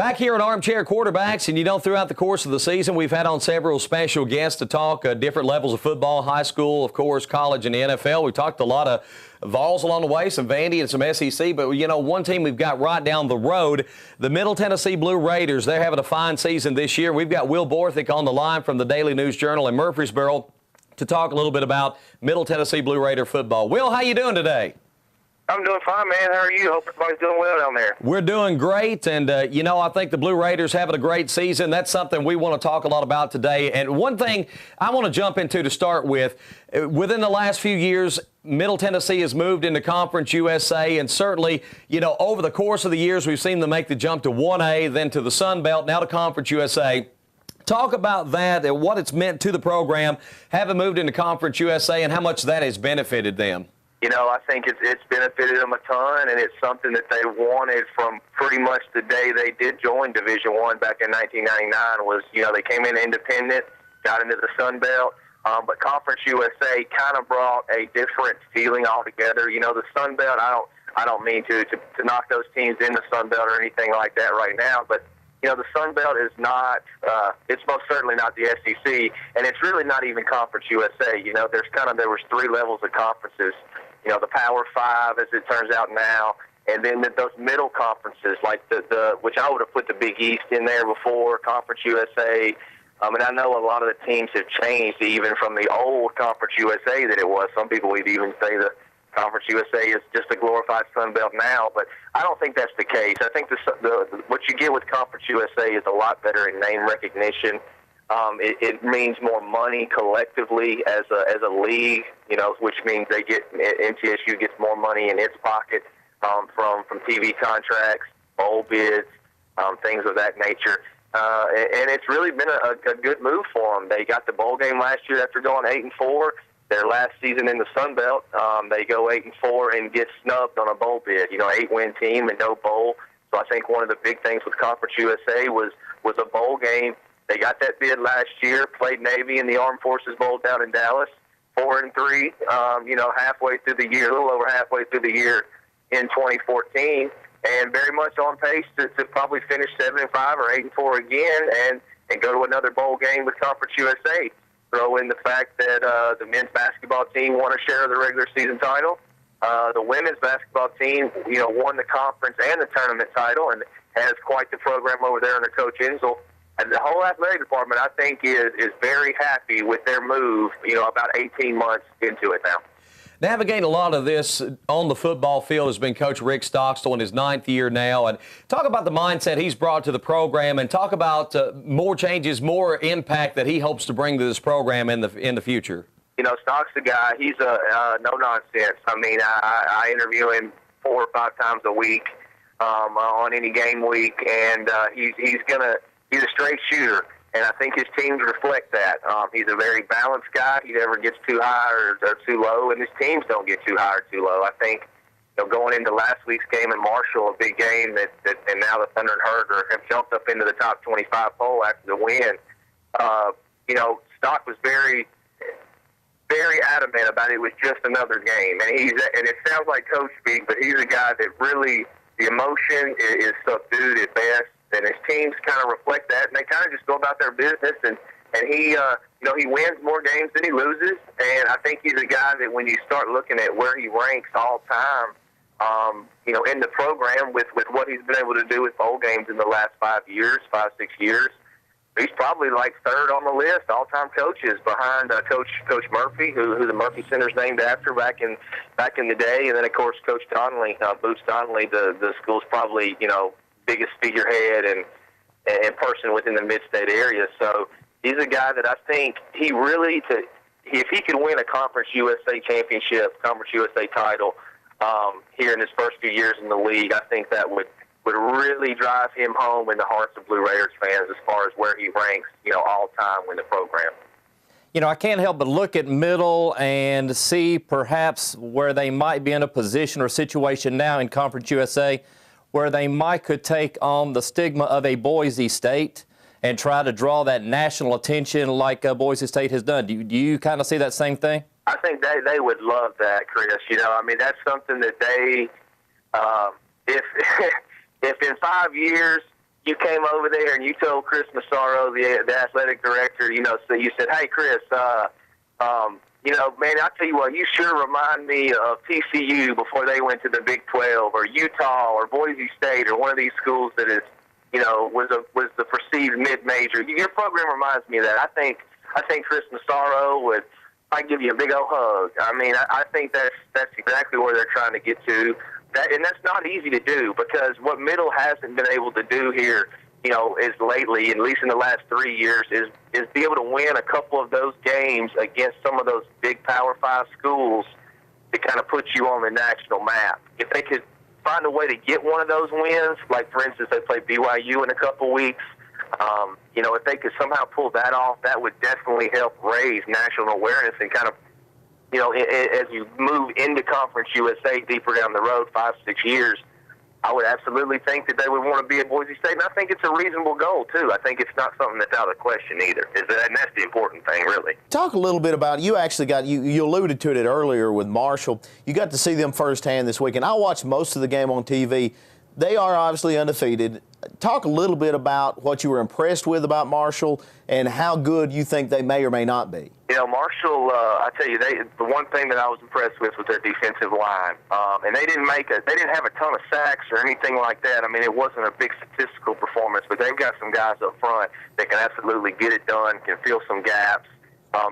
Back here at Armchair Quarterbacks, and throughout the course of the season, we've had on several special guests to talk different levels of football, high school, of course, college, and the NFL. We talked a lot of Vols along the way, some Vandy and some SEC, but, one team we've got right down the road, the Middle Tennessee Blue Raiders. They're having a fine season this year. We've got Will Borthick on the line from the Daily News Journal in Murfreesboro to talk a little bit about Middle Tennessee Blue Raider football. Will, how you doing today? I'm doing fine, man. How are you? Hope everybody's doing well down there. We're doing great, and, I think the Blue Raiders having a great season. That's something we want to talk a lot about today. And one thing I want to jump into to start with, within the last few years, Middle Tennessee has moved into Conference USA, and certainly, over the course of the years, we've seen them make the jump to 1A, then to the Sun Belt, now to Conference USA. Talk about that and what it's meant to the program, having moved into Conference USA, and how much that has benefited them. I think it's benefited them a ton, and it's something that they wanted from pretty much the day they did join Division I back in 1999 was, they came in independent, got into the Sun Belt, but Conference USA kind of brought a different feeling altogether. The Sun Belt, I don't mean to knock those teams in the Sun Belt or anything like that right now, but the Sun Belt is not, it's most certainly not the SEC, and it's really not even Conference USA. There was three levels of conferences. The Power Five, as it turns out now, and then those middle conferences, like which I would have put the Big East in there before, Conference USA. And I know a lot of the teams have changed even from the old Conference USA that it was. Some people would even say the Conference USA is just a glorified Sun Belt now, but I don't think that's the case. I think what you get with Conference USA is a lot better in name recognition. It means more money collectively as a league, which means MTSU gets more money in its pocket from TV contracts, bowl bids, things of that nature. And it's really been a good move for them. They got the bowl game last year after going 8-4. Their last season in the Sun Belt, they go 8-4 and get snubbed on a bowl bid. 8-win team and no bowl. So I think one of the big things with Conference USA was a bowl game. They got that bid last year, played Navy in the Armed Forces Bowl down in Dallas, 4-3, halfway through the year, a little over halfway through the year in 2014, and very much on pace to probably finish 7-5 or 8-4 again and go to another bowl game with Conference USA. Throw in the fact that the men's basketball team won a share of the regular season title. The women's basketball team, won the conference and the tournament title and has quite the program over there under Coach Insel. And the whole athletic department, I think, is very happy with their move, about 18 months into it now. Navigating a lot of this on the football field has been Coach Rick Stockstill in his 9th year now. And talk about the mindset he's brought to the program and talk about more changes, more impact that he hopes to bring to this program in the future. Stock's the guy. He's a no-nonsense. I mean, I interview him 4 or 5 times a week on any game week, and he's a straight shooter, and I think his teams reflect that. He's a very balanced guy. He never gets too high or too low, and his teams don't get too high or too low. I think going into last week's game in Marshall, a big game and now the Thunder and Herder have jumped up into the top 25 poll after the win. Stock was very, very adamant about it was just another game, and it sounds like coach speak, but he's a guy that really the emotion is subdued at best. And his teams kind of reflect that, and they kind of just go about their business. And he, he wins more games than he loses. And I think he's a guy that when you start looking at where he ranks all time, in the program with what he's been able to do with bowl games in the last 5 years, 5, 6 years, he's probably like 3rd on the list, all-time coaches behind Coach Murphy, who the Murphy Center's named after back in the day, and then of course Coach Donnelly, Boots Donnelly, the school's probably biggest figurehead and person within the mid-state area. So he's a guy that I think if he could win a Conference USA championship, Conference USA title here in his first few years in the league, I think that would really drive him home in the hearts of Blue Raiders fans as far as where he ranks, all time in the program. I can't help but look at Middle and see perhaps where they might be in a position or situation now in Conference USA where they could take on the stigma of a Boise State and try to draw that national attention like Boise State has done. Do you kind of see that same thing? I think they would love that, Chris. That's something that they, if in 5 years you came over there and you told Chris Massaro, the athletic director, so you said, hey, Chris, man, I tell you what, you sure remind me of TCU before they went to the Big 12, or Utah, or Boise State, or one of these schools that is, was the perceived mid-major. Your program reminds me of that. I think Chris Massaro would. I'd give you a big old hug. I mean, I think that's exactly where they're trying to get to. And that's not easy to do, because what Middle hasn't been able to do here, is lately, at least in the last 3 years, is be able to win a couple of those games against some of those big Power 5 schools to kind of put you on the national map. If they could find a way to get one of those wins, like, for instance, they play BYU in a couple weeks, if they could somehow pull that off, that would definitely help raise national awareness and kind of, as you move into Conference USA deeper down the road, 5, 6 years, I would absolutely think that they would want to be at Boise State, and I think it's a reasonable goal, too. I think it's not something that's out of the question either, and that's the important thing, really. Talk a little bit about, you actually got, you alluded to it earlier with Marshall. You got to see them firsthand this weekend. I watched most of the game on TV. They are obviously undefeated. Talk a little bit about what you were impressed with about Marshall and how good you think they may or may not be. Marshall, I tell you, the one thing that I was impressed with was their defensive line. And they didn't have a ton of sacks or anything like that. I mean, it wasn't a big statistical performance, but they've got some guys up front that can absolutely get it done, can fill some gaps,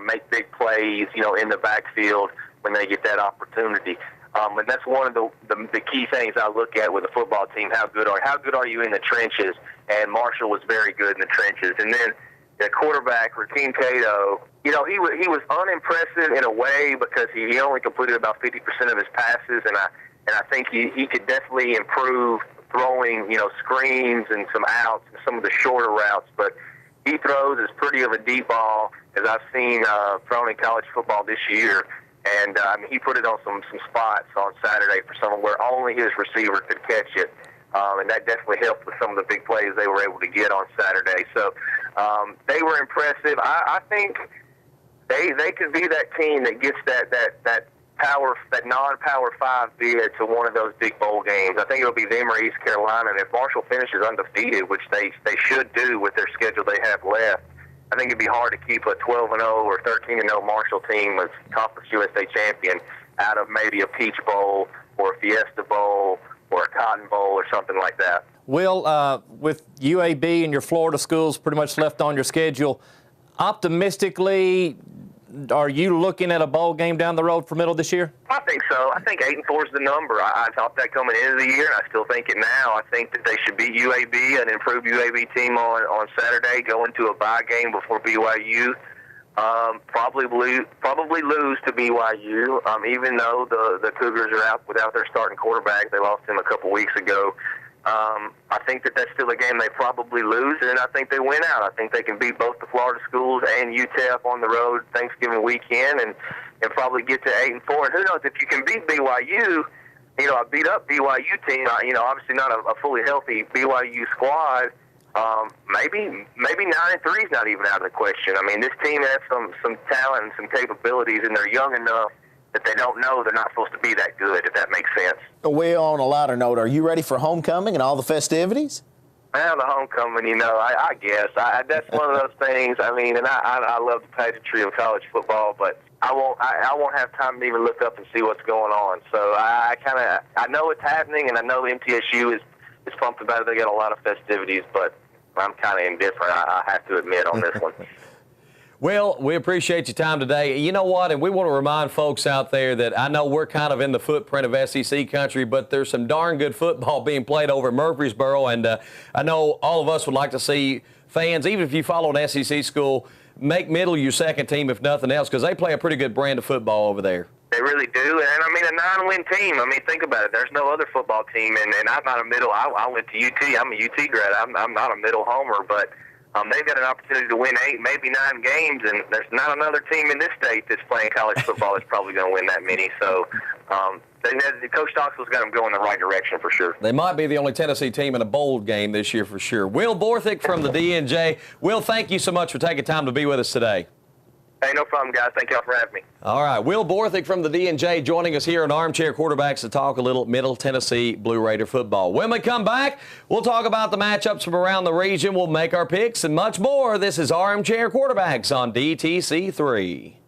make big plays, in the backfield when they get that opportunity. And that's one of the key things I look at with a football team. How good are you in the trenches? And Marshall was very good in the trenches. And then the quarterback, Rakeem Cato, he was unimpressive in a way because he only completed about 50% of his passes, and I think he could definitely improve throwing, screens and some outs and some of the shorter routes. But he throws as pretty of a deep ball as I've seen thrown in college football this year. And he put it on some spots on Saturday for someone where only his receiver could catch it. And that definitely helped with some of the big plays they were able to get on Saturday. So they were impressive. I think they could be that team that gets that non-Power 5 bid to one of those big bowl games. I think it'll be them or East Carolina. And if Marshall finishes undefeated, which they should do with their schedule they have left, I think it'd be hard to keep a 12-0 or 13-0 Marshall team as Conference USA champion out of maybe a Peach Bowl or a Fiesta Bowl or a Cotton Bowl or something like that. Will, with UAB and your Florida schools pretty much left on your schedule, optimistically, are you looking at a bowl game down the road for Middle this year? I think so. I think 8-4 is the number. I thought that coming into the year, and I still think it now. I think that they should beat UAB, an improved UAB team on Saturday, go into a bye game before BYU. Probably lose to BYU, even though the Cougars are out without their starting quarterback. They lost him a couple weeks ago. I think that that's still a game they probably lose, and I think they win out. I think they can beat both the Florida schools and UTEP on the road Thanksgiving weekend and probably get to 8-4. And who knows, if you can beat BYU, a beat-up BYU team, obviously not a fully healthy BYU squad, maybe 9-3 is not even out of the question. I mean, this team has some talent and some capabilities, and they're young enough that they don't know they're not supposed to be that good, if that makes sense. Well, on a lighter note, are you ready for homecoming and all the festivities? Well, the homecoming, I guess. That's one of those things. I mean, and I love the pageantry of college football, but I won't have time to even look up and see what's going on. So I know it's happening, and I know MTSU is pumped about it. They got a lot of festivities, but I'm kind of indifferent, I have to admit, on this one. Well, we appreciate your time today. You know what? And we want to remind folks out there that I know we're kind of in the footprint of SEC country, but there's some darn good football being played over at Murfreesboro. And I know all of us would like to see fans, even if you follow an SEC school, make Middle your second team, if nothing else, because they play a pretty good brand of football over there. They really do. And, I mean, a 9-win team. I mean, think about it. There's no other football team. And I'm not a Middle. I went to UT. I'm a UT grad. I'm not a Middle homer, but they've got an opportunity to win 8, maybe 9 games, and there's not another team in this state that's playing college football that's probably going to win that many. So Coach Stockstill's got them going in the right direction for sure. They might be the only Tennessee team in a bowl game this year for sure. Will Borthick from the DNJ. Will, thank you so much for taking time to be with us today. Hey, no problem, guys. Thank y'all for having me. All right, Will Borthick from the D&J joining us here on Armchair Quarterbacks to talk a little Middle Tennessee Blue Raider football. When we come back, we'll talk about the matchups from around the region. We'll make our picks and much more. This is Armchair Quarterbacks on DTC3.